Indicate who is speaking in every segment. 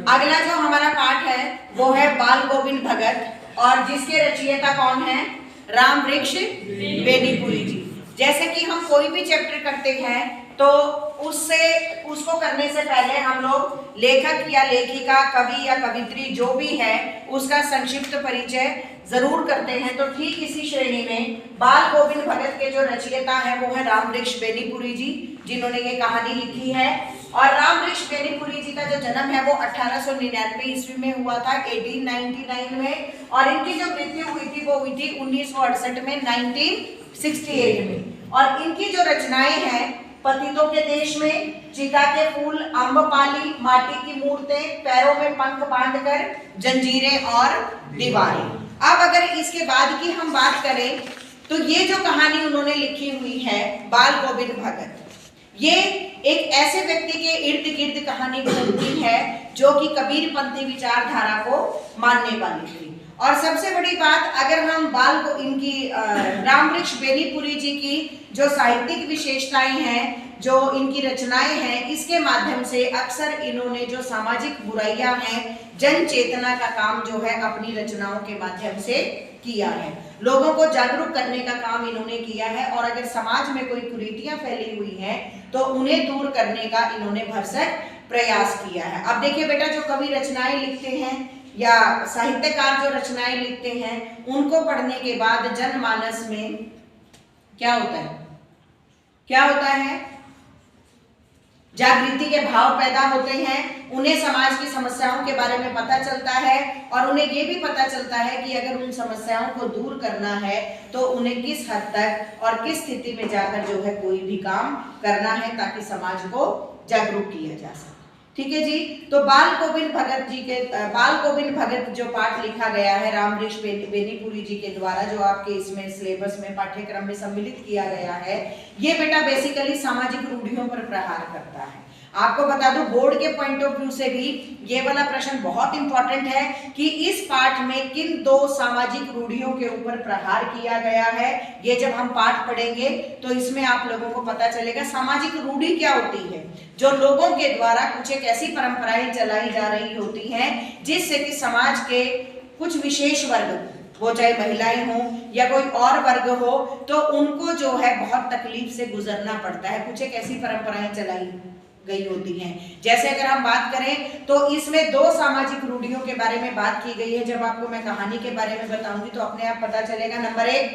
Speaker 1: अगला जो हमारा पाठ है वो है बाल गोविंद भगत और जिसके रचयिता कौन है? रामवृक्ष बेनीपुरी जी। जैसे कि हम कोई भी चैप्टर करते हैं तो उसको करने से पहले हम लोग लेखक या लेखिका, कवि या कवित्री जो भी है उसका संक्षिप्त परिचय जरूर करते हैं। तो ठीक इसी श्रेणी में बाल गोविंद भगत के जो रचयिता है वो है रामवृक्ष बेनीपुरी जी, जिन्होंने ये कहानी लिखी है। और रामवृक्ष बेनीपुरी जी का जो जन्म है वो 1899 ईस्वी में हुआ था, 1899 में, और इनकी जो मृत्यु हुई थी वो हुई थी 1968 में, 1968 में। और इनकी जो रचनाएं हैं पतितों के देश में, चिता के फूल, अम्बपाली, माटी की मूर्तें, पैरों में पंख बांधकर, जंजीरें और दीवारें। अब अगर इसके बाद की हम बात करें तो ये जो कहानी उन्होंने लिखी हुई है बाल गोविंद भगत, ये एक ऐसे व्यक्ति के इर्द गिर्द कहानी घूमती है जो कि कबीरपंथी विचारधारा को मानने वाली थी। और सबसे बड़ी बात, अगर हम इनकी रामवृक्ष बेनीपुरी जी की जो साहित्यिक विशेषताएं हैं, जो इनकी रचनाएं हैं, इसके माध्यम से अक्सर इन्होंने जो सामाजिक बुराइयां हैं, जन चेतना का काम जो है अपनी रचनाओं के माध्यम से किया है। लोगों को जागरूक करने का काम इन्होंने किया है और अगर समाज में कोई कुरीतियां फैली हुई हैं तो उन्हें दूर करने का इन्होंने भरसक प्रयास किया है। अब देखिए बेटा, जो कवि रचनाएं लिखते हैं या साहित्यकार जो रचनाएं लिखते हैं, उनको पढ़ने के बाद जनमानस में क्या होता है? क्या होता है? जागृति के भाव पैदा होते हैं, उन्हें समाज की समस्याओं के बारे में पता चलता है और उन्हें ये भी पता चलता है कि अगर उन समस्याओं को दूर करना है तो उन्हें किस हद तक और किस स्थिति में जाकर जो है कोई भी काम करना है ताकि समाज को जागरूक किया जा सके। ठीक है जी। तो बाल गोविंद भगत जो पाठ लिखा गया है रामवृक्ष बेनीपुरी जी के द्वारा, जो आपके इसमें सिलेबस में पाठ्यक्रम में सम्मिलित किया गया है, ये बेटा बेसिकली सामाजिक रूढ़ियों पर प्रहार करता है। आपको बता दूं, बोर्ड के पॉइंट ऑफ व्यू से भी ये वाला प्रश्न बहुत इंपॉर्टेंट है कि इस पाठ में किन दो सामाजिक रूढ़ियों के ऊपर प्रहार किया गया है। ये जब हम पाठ पढ़ेंगे तो इसमें आप लोगों को पता चलेगा सामाजिक रूढ़ी क्या होती है, जो लोगों के द्वारा कुछ एक ऐसी परंपराएं चलाई जा रही होती हैं जिससे कि समाज के कुछ विशेष वर्ग, वो चाहे महिलाएं हों या कोई और वर्ग हो, तो उनको जो है बहुत तकलीफ से गुजरना पड़ता है। कुछ एक ऐसी परंपराएं चलाई गई होती हैं। जैसे अगर हम बात करें तो इसमें दो सामाजिक रूढ़ियों के बारे में बात की गई है। जब आपको मैं कहानी के बारे में बताऊंगी तो अपने आप पता चलेगा। नंबर 1,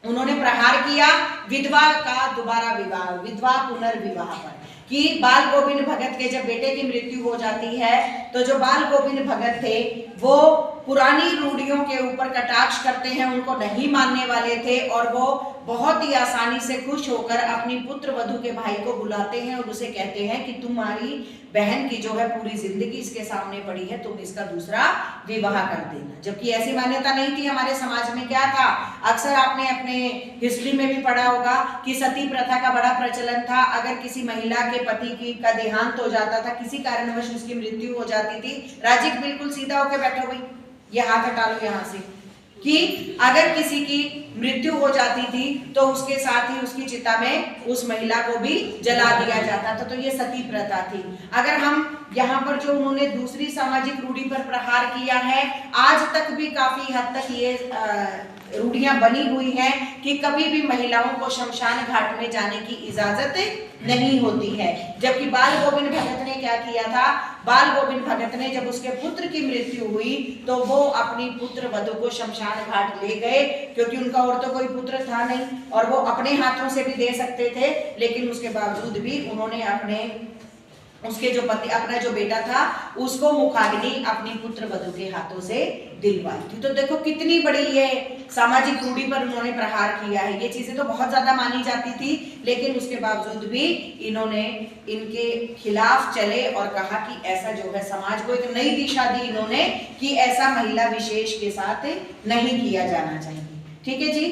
Speaker 1: उन्होंने प्रहार किया विधवा का दोबारा विवाह, विधवा पुनर्विवाह पर, कि बाल गोविंद भगत के जब बेटे की मृत्यु हो जाती है तो जो बाल गोविंद भगत थे वो पुरानी रूढ़ियों के ऊपर कटाक्ष करते हैं, उनको नहीं मानने वाले थे और वो बहुत ही आसानी से खुश होकर अपनी पुत्र वधू के भाई को बुलाते हैं और उसे कहते हैं कि तुम्हारी बहन की जो है पूरी जिंदगी इसके सामने पड़ी है, तुम इसका दूसरा विवाह कर देना। जबकि ऐसी मान्यता नहीं थी हमारे समाज में। क्या था? अक्सर आपने अपने हिस्ट्री में भी पढ़ा होगा कि सती प्रथा का बड़ा प्रचलन था। अगर किसी महिला के पति का देहांत हो जाता था, किसी कारणवश उसकी मृत्यु हो जाती थी, राजिक बिल्कुल सीधा होकर बैठो भाई, ये हाथ हटा लो यहाँ से, कि अगर किसी की मृत्यु हो जाती थी तो उसके साथ ही उसकी चिता में उस महिला को भी जला दिया जाता था। तो ये सती प्रथा थी। अगर हम यहाँ पर जो उन्होंने दूसरी सामाजिक रूढ़ी पर प्रहार किया है, आज तक भी काफी हद तक ये रूढ़ियां बनी हुई हैं कि कभी भी महिलाओं को शमशान घाट में जाने की इजाजत नहीं होती है। जबकि बाल गोविंद भगत ने क्या किया था? बाल गोविंद भगत ने जब उसके पुत्र की मृत्यु हुई तो वो अपनी पुत्र वधू को शमशान घाट ले गए, क्योंकि उनका और तो कोई पुत्र था नहीं और वो अपने हाथों से भी दे सकते थे, लेकिन उसके बावजूद भी उन्होंने उसके जो पति, अपना जो बेटा था, उसको मुखाग्नि अपनी पुत्र वधू के हाथों से दिलवाई थी। तो देखो कितनी बड़ी ये सामाजिक रूढ़ी पर उन्होंने प्रहार किया है। ये चीजें तो बहुत ज्यादा मानी जाती थी, लेकिन उसके बावजूद भी इन्होंने इनके खिलाफ चले और कहा कि ऐसा जो है समाज को एक नई दिशा दी इन्होंने कि ऐसा महिला विशेष के साथ नहीं किया जाना चाहिए। ठीक है जी।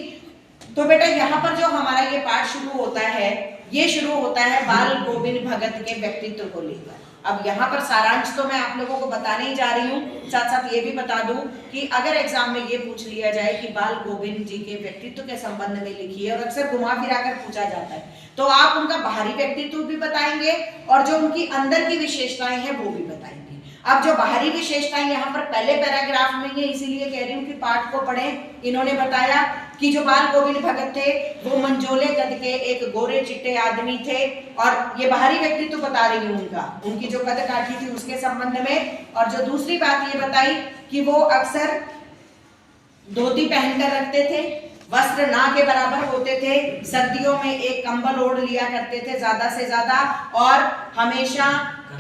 Speaker 1: तो बेटा यहाँ पर जो हमारा ये पाठ शुरू होता है, ये शुरू होता है बाल गोविंद भगत के व्यक्तित्व को लेकर। अब यहाँ पर सारांश तो मैं आप लोगों को बताने ही जा रही हूँ, साथ साथ ये भी बता दूं कि अगर एग्जाम में ये पूछ लिया जाए कि बाल गोविंद जी के व्यक्तित्व के संबंध में लिखिए, और अक्सर घुमा फिरा कर पूछा जाता है, तो आप उनका बाहरी व्यक्तित्व भी बताएंगे और जो उनकी अंदर की विशेषताएं हैं वो भी बताएंगे। अब जो बाहरी विशेषताएं यहाँ पर पहले पैराग्राफ में ही है, इसीलिए कह रही हूँ कि पाठ को पढ़ें। इन्होंने बताया कि जो बाल गोविंद भगत थे वो मंझोले कद के एक गोरे चिट्टे आदमी थे, और ये बाहरी व्यक्ति तो बता रही हूँ उनका, उनकी जो कद काठी थी उसके संबंध में। और जो दूसरी बात ये बताई कि वो अक्सर धोती पहनकर रखते थे, वस्त्र ना के बराबर होते थे, सर्दियों में एक कंबल ओढ़ लिया करते थे ज्यादा से ज्यादा, और हमेशा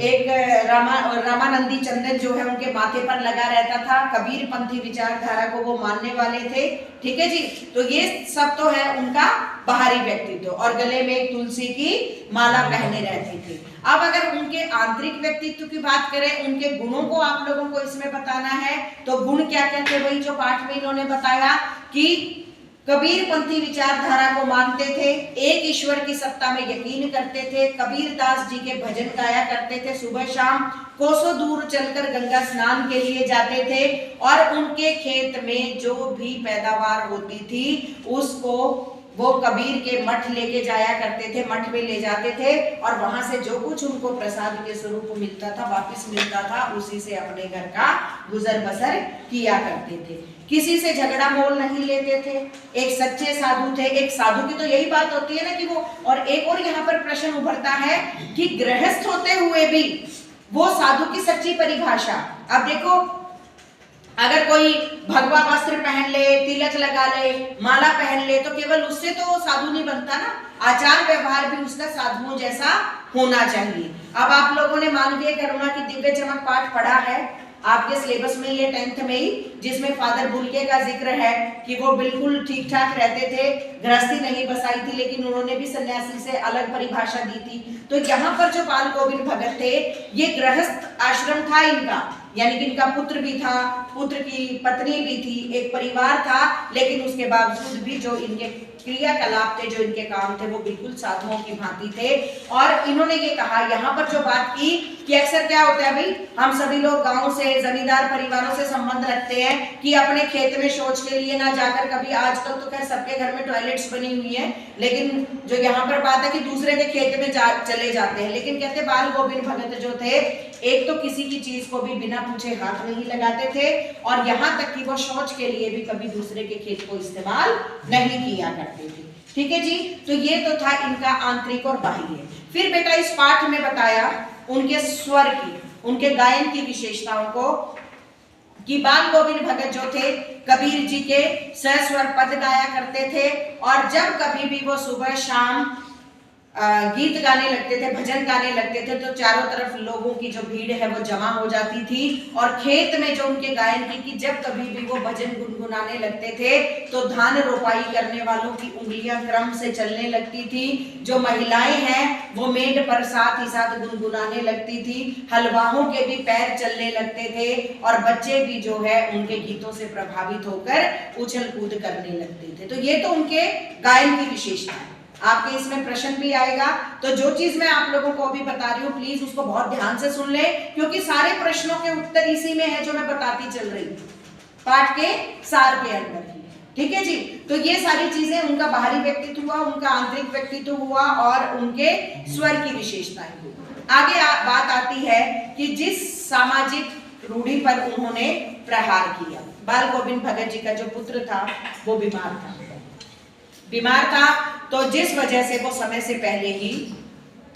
Speaker 1: एक रामानंदी चंदन जो है उनके माथे पर लगा रहता था। कबीर पंथी विचारधारा को वो मानने वाले थे। ठीक है जी, तो ये सब तो है उनका बाहरी व्यक्तित्व, और गले में एक तुलसी की माला पहने रहती थी। अब अगर उनके आंतरिक व्यक्तित्व की बात करें, उनके गुणों को आप लोगों को इसमें बताना है, तो गुण क्या क्या थे? वही जो पाठ में इन्होंने बताया कि कबीर पंथी विचारधारा को मानते थे, एक ईश्वर की सत्ता में यकीन करते थे, कबीर दास जी के भजन गाया करते थे, सुबह शाम कोसों दूर चलकर गंगा स्नान के लिए जाते थे, और उनके खेत में जो भी पैदावार होती थी उसको वो कबीर के मठ लेके जाया करते थे, मठ में ले जाते थे, और वहां से जो कुछ उनको प्रसाद के स्वरूप मिलता था, वापस मिलता था, उसी से अपने घर का गुजर बसर किया करते थे। किसी से झगड़ा मोल नहीं लेते थे, एक सच्चे साधु थे। एक साधु की तो यही बात होती है ना कि वो, और एक और यहाँ पर प्रश्न उभरता है कि गृहस्थ होते हुए भी वो साधु की सच्ची परिभाषा। अब देखो, अगर कोई भगवा वस्त्र पहन ले, तिलक लगा ले, माला पहन ले, तो केवल उससे तो साधु नहीं बनता ना, आचार व्यवहार भी उसका साधुओं जैसा होना चाहिए। अब आप लोगों ने मानवीय करुणा की दिव्य चमक पाठ पढ़ा है आपके सिलेबस में, ये 10th में ही, जिसमें फादर बुल्के का जिक्र है कि वो बिल्कुल ठीक ठाक रहते थे, गृहस्थी नहीं बसाई थी, लेकिन उन्होंने भी सन्यासी से अलग परिभाषा दी थी। तो यहाँ पर जो बाल गोविंद भगत थे, ये गृहस्थ आश्रम था इनका, यानी कि इनका पुत्र भी था, पुत्र की पत्नी भी थी, एक परिवार था, लेकिन उसके बावजूद भी जो इनके क्रियाकलाप थे, जो इनके काम थे, वो बिल्कुल साधुओं की भांति थे। और इन्होंने ये कहा यहाँ पर जो बात की कि अक्सर क्या होता है भाई, हम सभी लोग गांव से, जमींदार परिवारों से संबंध रखते हैं कि अपने खेत में शौच के लिए ना जाकर कभी, आजकल तो खैर सबके घर में टॉयलेट्स बनी हुई है, लेकिन जो यहाँ पर बात है कि दूसरे के खेत में चले जाते हैं। लेकिन कहते बाल गोविंद भगत जो थे, एक तो किसी की चीज को भी बिना पूछे हाथ नहीं लगाते थे, और यहाँ तक कि वो शौच के लिए भी कभी दूसरे के खेत को इस्तेमाल नहीं किया करते थे। ठीक है जी, तो ये तो था इनका आंतरिक और बाह्य। फिर बेटा इस पाठ में बताया उनके स्वर की, उनके गायन की विशेषताओं को, कि बाल गोविंद भगत जो थे कबीर जी के सस्वर पद गाया करते थे, और जब कभी भी वो सुबह शाम गीत गाने लगते थे, भजन गाने लगते थे, तो चारों तरफ लोगों की जो भीड़ है वो जमा हो जाती थी। और खेत में जो उनके गायन की कि जब कभी भी वो भजन गुनगुनाने लगते थे तो धान रोपाई करने वालों की उंगलियां क्रम से चलने लगती थी, जो महिलाएं हैं वो मेंढ पर साथ ही साथ गुनगुनाने लगती थी, हलवाओं के भी पैर चलने लगते थे, और बच्चे भी जो है उनके गीतों से प्रभावित होकर उछल कूद करने लगते थे। तो ये तो उनके गायन की विशेषता है। आपके इसमें प्रश्न भी आएगा, तो जो चीज मैं आप लोगों को अभी बता रही हूँ प्लीज उसको बहुत ध्यान से सुन ले, क्योंकि सारे प्रश्नों के उत्तर इसी में है जो मैं बताती चल रही हूँ, पाठ के सार के अंदर ही। ठीक है जी, तो ये सारी चीजें उनका बाहरी व्यक्तित्व हुआ, उनका आंतरिक व्यक्तित्व हुआ, और उनके स्वर की विशेषताएं हुई। आगे बात आती है कि जिस सामाजिक रूढ़ी पर उन्होंने प्रहार किया। बाल गोविंद भगत जी का जो पुत्र था वो बीमार था, तो जिस वजह से वो समय से पहले ही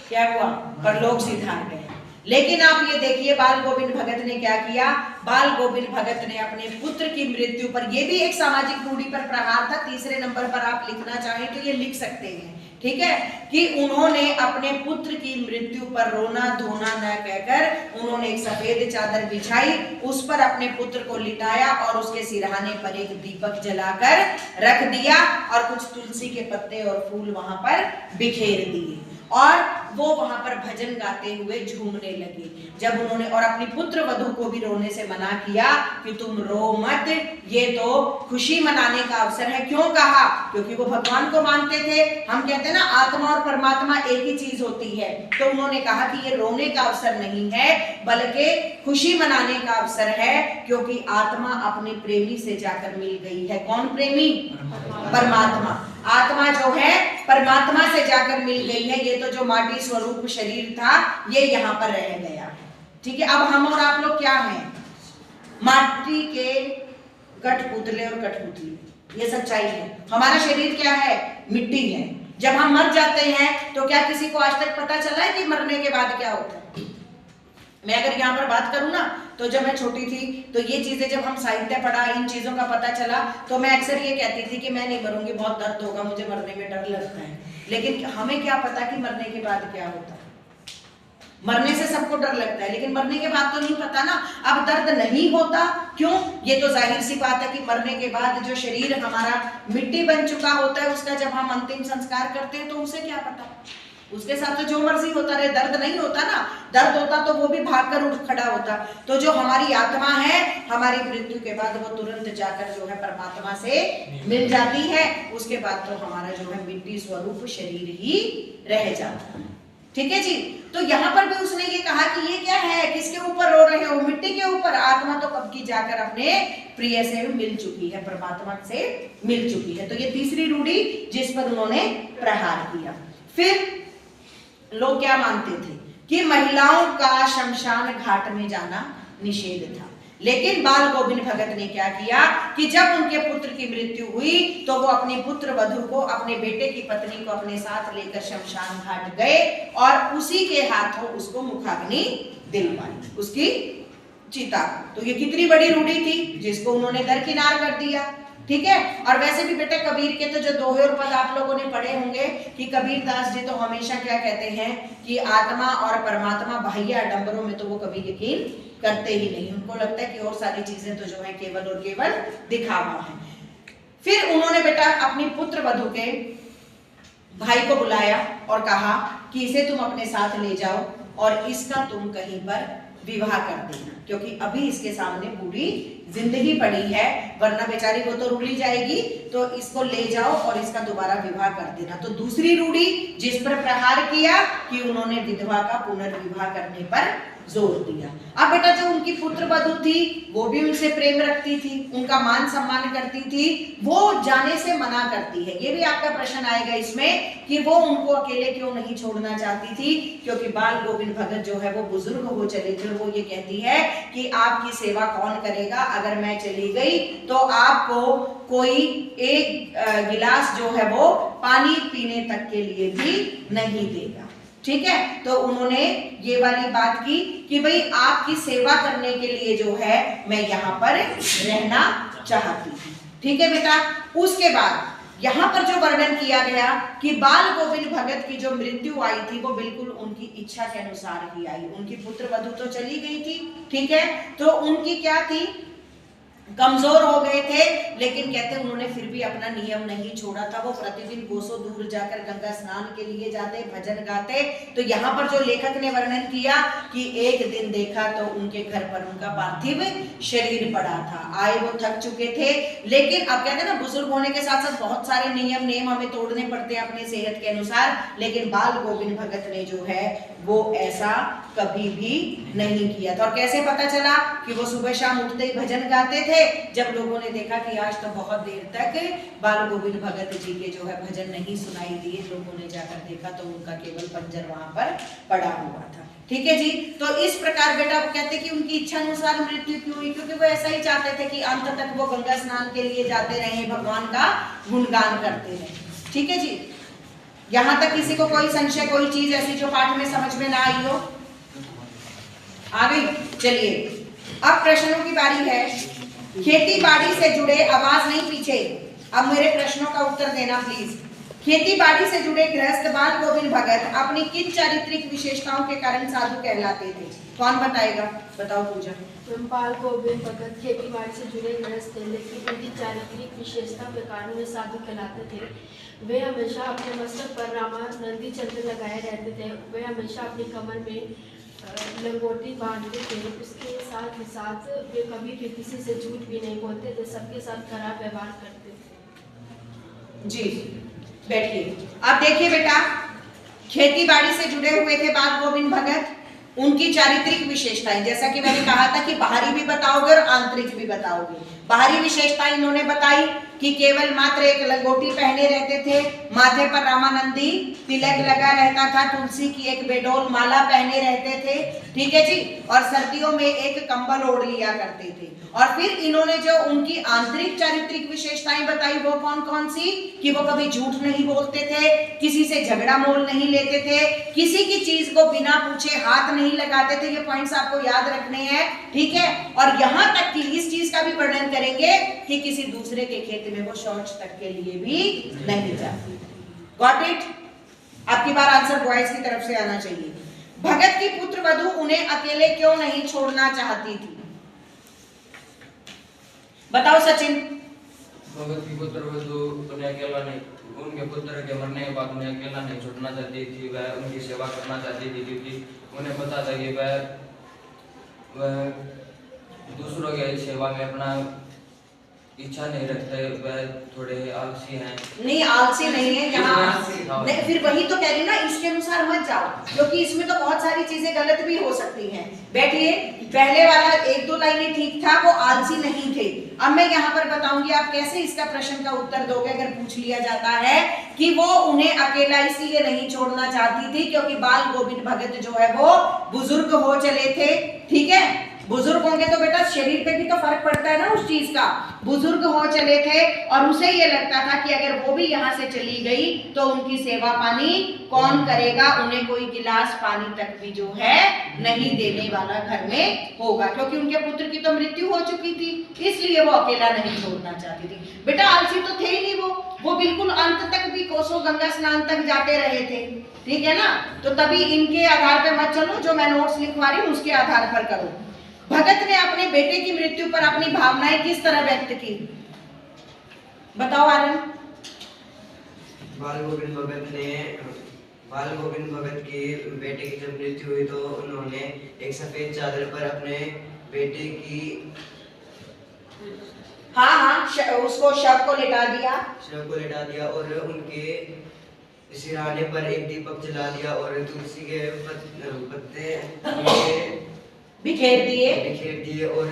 Speaker 1: क्या हुआ, परलोक सिधार गए। लेकिन आप ये देखिए बाल गोविंद भगत ने क्या किया, बाल गोविंद भगत ने अपने पुत्र की मृत्यु पर, ये भी एक सामाजिक रूढ़ी पर प्रहार था, तीसरे नंबर पर आप लिखना चाहें तो ये लिख सकते हैं, ठीक है, कि उन्होंने अपने पुत्र की मृत्यु पर रोना धोना न कहकर उन्होंने एक सफेद चादर बिछाई, उस पर अपने पुत्र को लिटाया और उसके सिरहाने पर एक दीपक जलाकर रख दिया, और कुछ तुलसी के पत्ते और फूल वहां पर बिखेर दिए, और वो वहां पर भजन गाते हुए झूमने लगे। जब उन्होंने और अपनी पुत्र वधू को भी रोने से मना किया कि तुम रो मत, ये तो खुशी मनाने का अवसर है। क्यों कहा? क्योंकि वो भगवान को मानते थे। हम कहते हैं ना आत्मा और परमात्मा एक ही चीज होती है, तो उन्होंने कहा कि ये रोने का अवसर नहीं है बल्कि खुशी मनाने का अवसर है, क्योंकि आत्मा अपने प्रेमी से जाकर मिल गई है। कौन प्रेमी? परमात्मा। आत्मा जो है परमात्मा से जाकर मिल गई है। ये तो जो माटी स्वरूप शरीर था ये यहाँ पर रह गया। ठीक है। अब हम और आप लोग क्या हैं? माटी के कठपुतले और कठपुतली, ये सच्चाई है। हमारा शरीर क्या है? मिट्टी है। जब हम मर जाते हैं तो क्या किसी को आज तक पता चला है कि मरने के बाद क्या होता है? मैं अगर यहाँ पर बात करूं ना, तो जब मैं छोटी थी तो ये चीजें जब हम साहित्य पढ़ा, इन चीजों का पता चला, तो मैं अक्सर ये कहती थी कि मैं नहीं मरूंगी, बहुत दर्द होगा, मुझे मरने में डर लगता है। लेकिन हमें क्या पता कि मरने के बाद क्या होता है? मरने से सबको डर लगता है, लेकिन मरने के बाद तो नहीं पता ना। अब दर्द नहीं होता, क्यों? ये तो जाहिर सी बात है कि मरने के बाद जो शरीर हमारा मिट्टी बन चुका होता है, उसका जब हम अंतिम संस्कार करते हैं तो उसे क्या पता, उसके साथ तो जो मर्जी होता रहे, दर्द नहीं होता ना। दर्द होता तो वो भी भागकर उठ खड़ा होता। तो जो हमारी आत्मा है, हमारी मृत्यु के बाद वो तुरंत जाकर जो है परमात्मा से मिल जाती है। उसके बाद तो हमारा जो है मिट्टी स्वरूप शरीर ही रह जाता है। ठीक है जी। तो यहाँ पर भी उसने ये कहा कि ये क्या है, किसके ऊपर रो रहे हो? मिट्टी के ऊपर। आत्मा तो कब की जाकर अपने प्रिय से मिल चुकी है, परमात्मा से मिल चुकी है। तो ये तीसरी रूढ़ी जिस पर उन्होंने प्रहार किया। फिर लोग क्या मानते थे कि महिलाओं का शमशान घाट में जाना निषेध था। लेकिन बाल गोविंद भगत ने क्या किया कि जब उनके पुत्र की मृत्यु हुई तो वो अपनी पुत्र वधु को, अपने बेटे की पत्नी को अपने साथ लेकर शमशान घाट गए और उसी के हाथों उसको मुखाग्नि दिलवाई, उसकी चिता। तो ये कितनी बड़ी रूढ़ी थी जिसको उन्होंने दरकिनार कर दिया। ठीक है। और वैसे भी बेटा कबीर के तो जो दोहे और पद आप लोगों ने पढ़े होंगे कि कबीर दास जी तो हमेशा क्या कहते हैं कि आत्मा और परमात्मा बाह्य आडंबरों में तो वो कभी यकीन करते ही नहीं। उनको लगता है कि और सारी चीजें तो जो है केवल और केवल दिखावा है। फिर उन्होंने बेटा अपनी पुत्र वधु के भाई को बुलाया और कहा कि इसे तुम अपने साथ ले जाओ और इसका तुम कहीं पर विवाह कर देना, क्योंकि अभी इसके सामने पूरी जिंदगी पड़ी है, वरना बेचारी वो तो रुली जाएगी। तो इसको ले जाओ और इसका दोबारा विवाह कर देना। तो दूसरी रूढ़ी जिस पर प्रहार किया कि उन्होंने विधवा का पुनर्विवाह करने पर जोर दिया। अब बेटा जो उनकी पुत्र वधु थी वो भी उनसे प्रेम रखती थी, उनका मान सम्मान करती थी, वो जाने से मना करती है। ये भी आपका प्रश्न आएगा इसमें कि वो उनको अकेले क्यों नहीं छोड़ना चाहती थी, क्योंकि बाल गोविंद भगत जो है वो बुजुर्ग हो चले थे। वो ये कहती है कि आपकी सेवा कौन करेगा, अगर मैं चली गई तो आपको कोई एक गिलास जो है वो पानी पीने तक के लिए भी नहीं देगा। ठीक है। तो उन्होंने ये वाली बात की कि भाई आपकी सेवा करने के लिए जो है मैं यहाँ पर रहना चाहती हूँ। ठीक है बेटा। उसके बाद यहाँ पर जो वर्णन किया गया कि बाल गोविंद भगत की जो मृत्यु आई थी वो बिल्कुल उनकी इच्छा के अनुसार ही आई। उनकी पुत्र वधु तो चली गई थी, ठीक है, तो उनकी क्या थी, कमजोर हो गए थे, लेकिन कहते उन्होंने फिर भी अपना नियम नहीं छोड़ा था। वो प्रतिदिन कोसों दूर जाकर गंगा स्नान के लिए जाते, भजन गाते। तो यहाँ पर जो लेखक ने वर्णन किया कि एक दिन देखा तो उनके घर पर उनका पार्थिव शरीर पड़ा था। आए वो थक चुके थे, लेकिन अब कहते हैं ना बुजुर्ग होने के साथ साथ बहुत सारे नियम हमें तोड़ने पड़ते हैं अपनी सेहत के अनुसार। लेकिन बाल गोविंद भगत ने जो है वो ऐसा कभी भी नहीं किया था। और कैसे पता चला कि वो सुबह शाम उठते ही भजन गाते थे? जब लोगों ने देखा कि आज तो बहुत देर तक बाल गोविंद भगत जी के जो है भजन नहीं सुनाई दिए, लोगों ने जाकर देखा तो उनका केवल पंजर वहां पर पड़ा हुआ था। ठीक है जी। तो इस प्रकार बेटा वो कहते कि उनकी इच्छा अनुसार मृत्यु क्यों हुई, क्योंकि वो ऐसा ही चाहते थे कि अंत तक वो गंगा स्नान के लिए जाते रहे, भगवान का गुणगान करते रहे। ठीक है जी। यहाँ तक किसी को कोई संशय, कोई चीज ऐसी जो पाठ में समझ में ना आई हो? आ गई? चलिए अब प्रश्नों की बारी है। खेती बाड़ी से जुड़े, आवाज नहीं पीछे, अब मेरे प्रश्नों का उत्तर देना प्लीज। खेती बाड़ी से जुड़े गृहस्थ बाल गोविंद भगत अपनी किन चारित्रिक विशेषताओं के कारण साधु कहलाते थे? कौन बताएगा? बताओ पूजा।
Speaker 2: बाल गोविंद भगत खेती बाड़ी से जुड़े गृहस्थ थे, लेकिन उनकी चारित्रिक विशेषता के कारण वे साधु कहलाते थे। वे हमेशा अपने मस्तक पर रामानंदी चंद्र लगाए रहते थे। वे हमेशा अपनी कमर में लंगोटी बांधते थे। उसके साथ ही साथ वे कभी भी किसी से झूठ भी नहीं बोलते थे, सबके साथ खराब व्यवहार करते थे।
Speaker 1: जी बैठिए। अब देखिए बेटा, खेती बाड़ी से जुड़े हुए थे बाल गोविंद भगत, उनकी चारित्रिक विशेषताएं, जैसा कि मैंने कहा था कि बाहरी भी बताओगे और आंतरिक भी बताओगे। बाहरी विशेषताएं इन्होंने बताई कि केवल मात्र एक लंगोटी पहने रहते थे, माथे पर रामानंदी तिलक लगा रहता था, तुलसी की एक बेडोल माला पहने रहते थे, ठीक है जी, और सर्दियों में एक कंबल ओढ़ लिया करते थे। और फिर इन्होंने जो उनकी आंतरिक चारित्रिक विशेषताएं बताई वो कौन कौन सी, कि वो कभी झूठ नहीं बोलते थे, किसी से झगड़ा मोल नहीं लेते थे, किसी की चीज को बिना पूछे हाथ नहीं लगाते थे। ये पॉइंट्स आपको याद रखने हैं, ठीक है। और यहां तक कि इस चीज का भी वर्णन करेंगे कि किसी दूसरे के खेत में वो शौच तक के लिए भी नहीं जाती। Got it? आपकी बार आंसर बॉयज की तरफ से आना चाहिए। भगत की पुत्र वधू उन्हें अकेले क्यों नहीं छोड़ना चाहती थी? बताओ सचिन।
Speaker 3: भगत की पुत्र वधू उन्हें अकेला नहीं, उनके पुत्र के मरने के बाद उन्हें अकेला नहीं छोड़ना चाहती थी। वह उनकी सेवा करना चाहती थी, क्योंकि उन्हें पता था कि वह दूसरों की सेवा में अपना इच्छा नहीं रखते, वह थोड़े आलसी हैं।
Speaker 1: नहीं, आलसी नहीं है यहाँ, नहीं, फिर वही तो कह रही ना, इसके अनुसार मत जाओ, क्योंकि इसमें तो बहुत सारी चीजें गलत भी हो सकती हैं। बैठिए, पहले वाला एक दो लाइनें ठीक था, वो आलसी नहीं थे। अब मैं यहाँ पर बताऊंगी आप कैसे इसका प्रश्न का उत्तर दोगे अगर पूछ लिया जाता है कि वो उन्हें अकेला इसलिए नहीं छोड़ना चाहती थी क्योंकि बाल गोविंद भगत जो है वो बुजुर्ग हो चले थे, ठीक है। बुजुर्ग होंगे तो बेटा शरीर पे भी तो फर्क पड़ता है ना उस चीज का। बुजुर्ग हो चले थे और उसे ये लगता था कि अगर वो भी यहाँ से चली गई तो उनकी सेवा पानी कौन करेगा, उन्हें कोई गिलास पानी तक भी जो है नहीं देने वाला घर में होगा, क्योंकि उनके पुत्र की तो मृत्यु हो चुकी थी, इसलिए वो अकेला नहीं छोड़ना चाहती थी। बेटा आलसी तो थे ही नहीं वो बिल्कुल अंत तक भी कोसों गंगा स्नान तक जाते रहे थे, ठीक है ना। तो तभी इनके आधार पर मत चलो, जो मैं नोट्स लिखवा रही हूँ उसके आधार पर करो। भगत ने अपने बेटे की मृत्यु पर अपनी भावनाएं किस तरह व्यक्त की? बताओ आर्यन।
Speaker 4: बाल गोविंद भगत की बेटे की जब मृत्यु हुई तो उन्होंने एक सफेद चादर पर अपने बेटे की
Speaker 1: उसको शव को लिटा दिया और उनके सिरहाने पर एक दीपक जला दिया और तुलसी के पत्ते बिखेर
Speaker 4: दिए और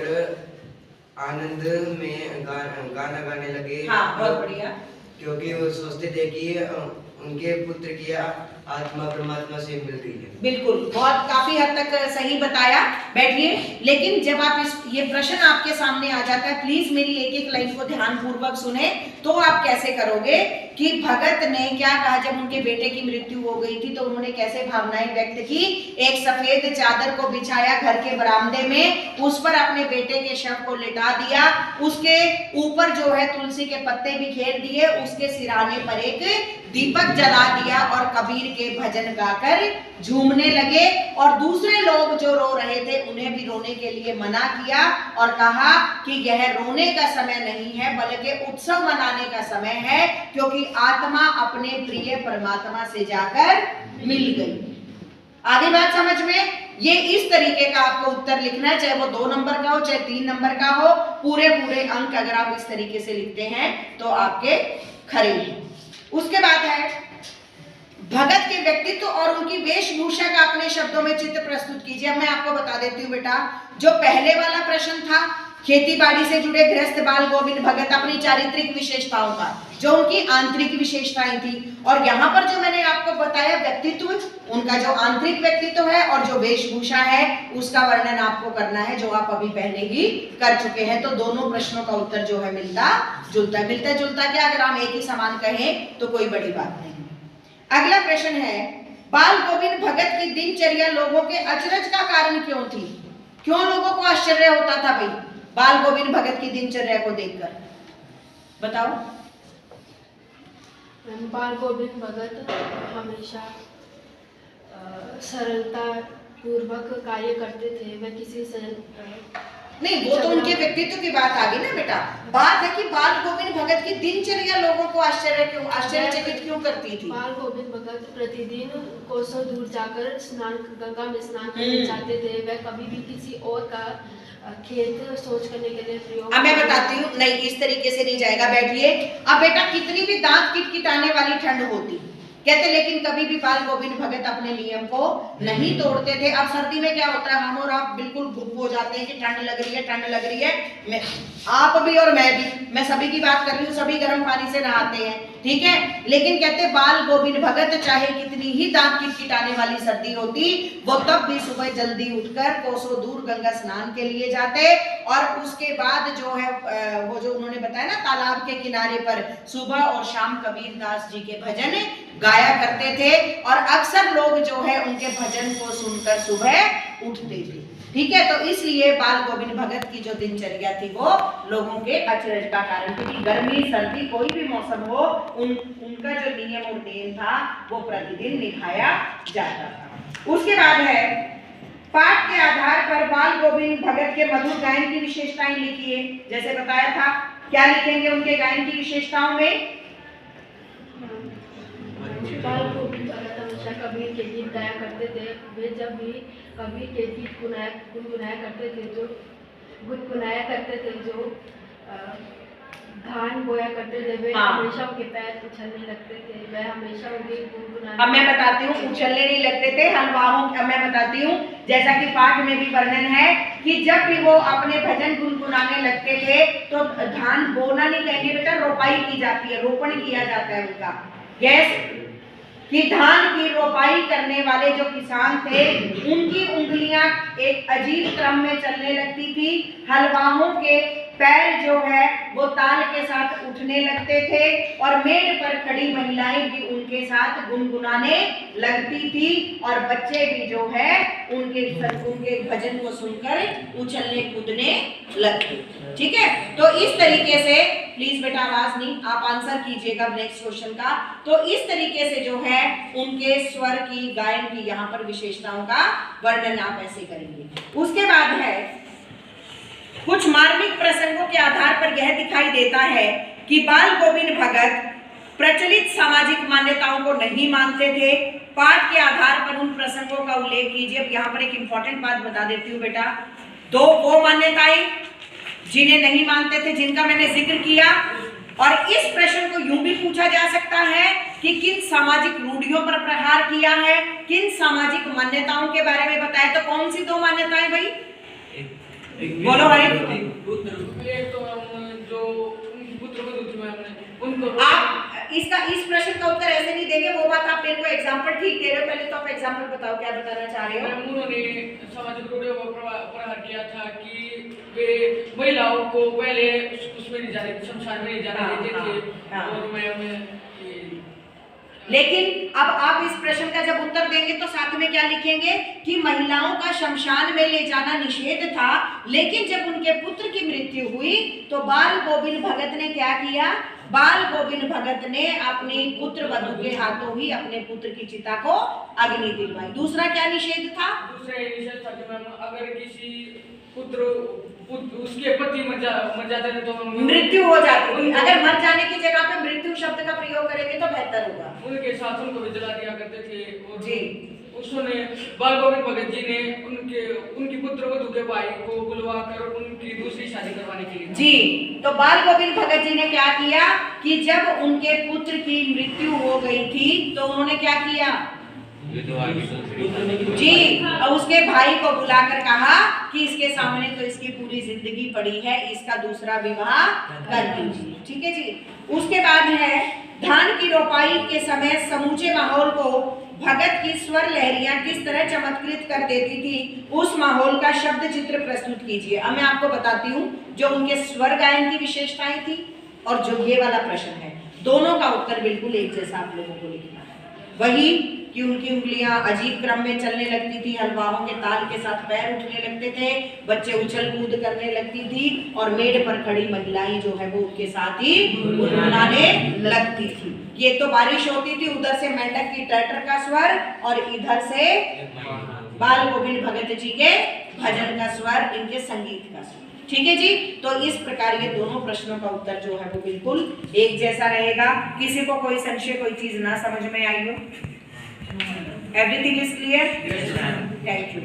Speaker 4: आनंद में गाना गाने लगे।
Speaker 1: हाँ, बहुत बढ़िया।
Speaker 4: क्योंकि वो सोचते थे कि उनके पुत्र की आत्मा परमात्मा से मिल रही है।
Speaker 1: बिल्कुल, बहुत काफी हद तक सही बताया। बैठिए, लेकिन जब आप ये प्रश्न आपके सामने आ जाता है, प्लीज मेरी एक एक लाइन को ध्यान पूर्वक सुने, तो आप कैसे करोगे कि भगत ने क्या कहा जब उनके बेटे की मृत्यु हो गई थी तो उन्होंने कैसे भावनाएं व्यक्त की। एक सफेद चादर को बिछाया घर के बरामदे में, उस पर अपने बेटे के शव को लिटा दिया, उसके ऊपर जो है तुलसी के पत्ते बिखेर दिए, उसके सिरहाने पर एक दीपक जला दिया और कबीर के भजन गाकर झूमने लगे। और दूसरे लोग जो रो रहे थे उन्हें भी रोने के लिए मना किया और कहा कि यह रोने का समय नहीं है बल्कि उत्सव मनाने का समय है, क्योंकि आत्मा अपने प्रिय परमात्मा से जाकर मिल गई। आगे बात समझ में? ये इस तरीके का आपको उत्तर लिखना है, चाहे वो 2 नंबर का हो चाहे 3 नंबर का हो, पूरे अंक अगर आप इस तरीके से लिखते हैं तो आपके खरे हैं। उसके बाद है भगत के व्यक्तित्व और उनकी वेशभूषा का अपने शब्दों में चित्र प्रस्तुत कीजिए। अब मैं आपको बता देती हूँ बेटा, जो पहले वाला प्रश्न था खेती बाड़ी से जुड़े गृहस्थ बाल गोविंद भगत अपनी चारित्रिक विशेषताओं का, जो उनकी आंतरिक विशेषताएं थी, और यहाँ पर जो मैंने आपको बताया व्यक्तित्व, उनका जो आंतरिक व्यक्तित्व है और जो वेशभूषा है उसका वर्णन आपको करना है, जो आप अभी पहले ही कर चुके हैं। तो दोनों प्रश्नों का उत्तर जो है मिलता जुलता क्या, अगर हम एक ही समान कहें तो कोई बड़ी बात नहीं। अगला प्रश्न है, बाल गोविंद भगत की दिनचर्या लोगों के अचरज का कारण क्यों थी? क्यों लोगों को आश्चर्य होता था भाई बाल गोविंद भगत की दिनचर्या को देखकर? बताओ।
Speaker 2: बाल गोविंद भगत हमेशा सरलता पूर्वक कार्य करते थे। वह किसी
Speaker 1: नहीं, वो तो उनके व्यक्तित्व की बात आ गई ना बेटा। बात है कि बाल गोविंद भगत की दिनचर्या लोगों को आश्चर्यचकित क्यों करती थी?
Speaker 2: बाल गोविंद भगत प्रतिदिन कोसों दूर जाकर गंगा में स्नान करने जाते थे। वह कभी भी किसी और का खेत सोच करने के लिए प्रयोग।
Speaker 1: अब मैं बताती हूँ, नहीं इस तरीके से नहीं जाएगा। बैठिए। अब बेटा कितनी भी दांत किटकिटाने वाली ठंड होती, कहते लेकिन कभी भी बाल गोविंद भगत अपने नियम को नहीं तोड़ते थे। अब सर्दी में क्या होता है, हम और आप बिल्कुल गुप हो जाते हैं कि ठंड लग रही है, ठंड लग रही है। आप भी और मैं भी, मैं सभी की बात कर रही हूँ, सभी गर्म पानी से नहाते हैं, ठीक है। लेकिन कहते बाल गोविंद भगत चाहे कितनी ही दांत किटकिटाने वाली सर्दी होती, वो तब भी सुबह जल्दी उठकर कोसों दूर गंगा स्नान के लिए जाते, और उसके बाद जो है वो जो उन्होंने बताया ना तालाब के किनारे पर सुबह और शाम कबीर दास जी के भजन गाया करते थे, और अक्सर लोग जो है उनके भजन को सुनकर सुबह उठते थे, ठीक है। तो इसलिए बाल गोविंद भगत की जो दिनचर्या थी वो लोगों के अचरज का कारण, क्योंकि गर्मी सर्दी कोई भी मौसम हो उनका जो नियम और नेम था वो प्रतिदिन निभाया जाता था। उसके बाद है पाठ के आधार पर बाल गोविंद भगत के मधुर गायन की विशेषताएं लिखिए। जैसे बताया था, क्या लिखेंगे उनके गायन की विशेषताओं में?
Speaker 2: बाल गोविंद भगत हमेशा कबीर के गीत गाया करते थे। वे जब भी कबीर के गीत गुनगुनाया करते थे जो धान बोया करते थे, वे हमेशा उनके पैर उछलने लगते थे। वे हमेशा उनके गुनगुनाने,
Speaker 1: अब मैं बताती हूँ, उछलने नहीं लगते थे हलवाओं। अब मैं बताती हूँ, जैसा कि पाठ में भी वर्णन है कि जब भी वो अपने भजन गुनगुनाने लगते थे तो धान बोना नहीं कहेंगे बेटा, रोपाई की जाती है, रोपण किया जाता है उनका। यस, कि धान की रोपाई करने वाले जो किसान थे उनकी उंगलियां एक अजीब क्रम में चलने लगती थी। हलवाओं के पैर जो है वो ताल के साथ उठने लगते थे, और मेड़ पर खड़ी महिलाएं भी उनके साथ गुनगुनाने लगती थी, और बच्चे भी जो है उनके भजन को सुनकर उछलने कूदने लगते, ठीक है। तो इस तरीके से, प्लीज बेटा आवाज नहीं, आप आंसर कीजिएगा नेक्स्ट क्वेश्चन का। तो इस तरीके से जो है उनके स्वर की, गायन की यहाँ पर विशेषताओं का वर्णन आप ऐसे करेंगे। उसके बाद है कुछ मार्मिक प्रसंगों के आधार पर यह दिखाई देता है कि बाल गोविंद भगत प्रचलित सामाजिक मान्यताओं को नहीं मानते थे। पाठ के आधार पर उन प्रसंगों का उल्लेख कीजिए। अब यहाँ पर एक इंपॉर्टेंट बात बता देती हूँ बेटा, दो वो मान्यताएं जिन्हें नहीं मानते थे, जिनका मैंने जिक्र किया, और इस प्रश्न को यूं भी पूछा जा सकता है कि किन सामाजिक रूढ़ियों पर प्रहार किया है, किन सामाजिक मान्यताओं के बारे में बताया। तो कौन सी दो मान्यताएं भाई, बोलो भाई। आप इसका इस प्रश्न का उत्तर ऐसे नहीं देंगे, वो बात आप मेरे को एग्जांपल ठीक दे रहे हो। पहले तो आप एग्जांपल बताओ, क्या बताना चाह रहे हो?
Speaker 5: उन्होंने सामाजिक रूढ़ियों पर प्रहार किया था कि वे महिलाओं को पहले उसमें नहीं जाने, शमशान में नहीं जाने देते थे, और मैं
Speaker 1: लेकिन अब आप इस प्रश्न का जब उत्तर देंगे तो साथ में क्या लिखेंगे कि महिलाओं का शमशान में ले जाना निषेध था, लेकिन जब उनके पुत्र की मृत्यु हुई तो बाल गोविंद भगत ने क्या किया? बाल गोविंद भगत ने अपनी पुत्र वधू के हाथों ही अपने पुत्र की चिता को अग्नि दिलवाई। दूसरा क्या निषेध था?
Speaker 5: दूसरा निषेध था कि अगर किसी पुत्र उसके पति मर जाते थे तो
Speaker 1: मृत्यु हो जाती थी। अगर मर जाने की जगह पे मृत्यु शब्द का प्रयोग करेंगे तो बेहतर होगा।
Speaker 5: उनके साथ उनको भी जला दिया करते थे। और
Speaker 1: जी,
Speaker 5: उसने बाल गोविंद भगत जी ने उनकी पुत्र वधू के भाई को बुलवाकर उनकी दूसरी शादी करवाने के लिए।
Speaker 1: जी, तो बाल गोविंद भगत जी ने क्या किया कि जब उनके पुत्र की मृत्यु हो गई थी तो उन्होंने क्या किया जी, और उसके भाई को बुलाकर कहा कि इसके सामने तो इसकी पूरी जिंदगी पड़ी है, इसका दूसरा विवाह कर दीजिए, ठीक है जी। उसके बाद है धान की रोपाई के समय समूचे माहौल को भगत की स्वर लहरियां किस तरह चमत्कृत कर देती थी, उस माहौल का शब्द चित्र प्रस्तुत कीजिए। अब मैं आपको बताती हूँ जो उनके स्वर गायन की विशेषताएं थी और जो ये वाला प्रश्न है, दोनों का उत्तर बिल्कुल एक जैसा आप लोगों को लिखना है। वही कि उनकी उंगलियां अजीब क्रम में चलने लगती थी, हलवाओं के ताल के साथ पैर उठने लगते थे, बच्चे उछल कूद करने लगती थी, और मेड़ पर खड़ी महिलाएं जो है वो उनके साथ ही गुनगुनाने लगती थी। ये तो बारिश होती थी, उधर से मेंढक की टटर का स्वर और इधर से बाल गोविंद भगत जी के भजन का स्वर, इनके संगीत का स्वर, ठीक है जी। तो इस प्रकार ये दोनों प्रश्नों का उत्तर जो है वो बिल्कुल एक जैसा रहेगा। किसी को कोई संशय, कोई चीज ना समझ में आई हो? Everything is clear? Yes, ma'am. Thank you.